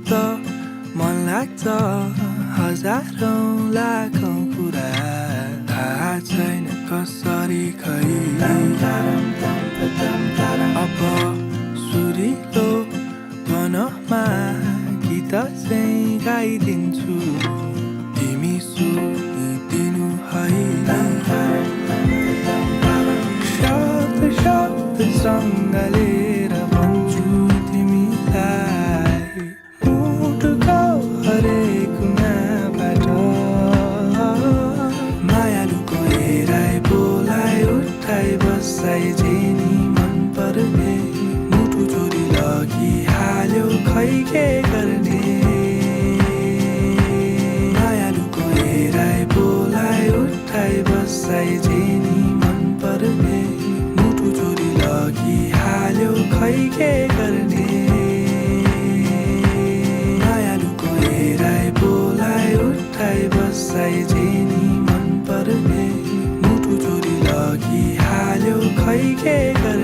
त मन लाग्छ हजारौं लाखौं कुरा थाहा छैन कसरी खै अब सुरिलो गनमा गीत चाहिँ गाइदिन्छु तिमी सुनिदिनु है शब्द सँगलेर भन्छु तिमीलाई मुटुको हरेक कुनाबाट मायालुको हेराइ बोलाइ उठाइ बसाइ जेनी मन पर्ने मुटु चोरी लगिहाल्यो खै के गर्ने मायालुको हेराइ बोलाइ उठाइ बसाइ जेनी मन पर्ने मुटु चोरी लगिहाल्यो खै के गर्ने मायालुको हेराइ बोलाइ उठाइ बसाइ जेनी मन पर्ने मुटु चोरी लगिहाल्यो खै के गर्ने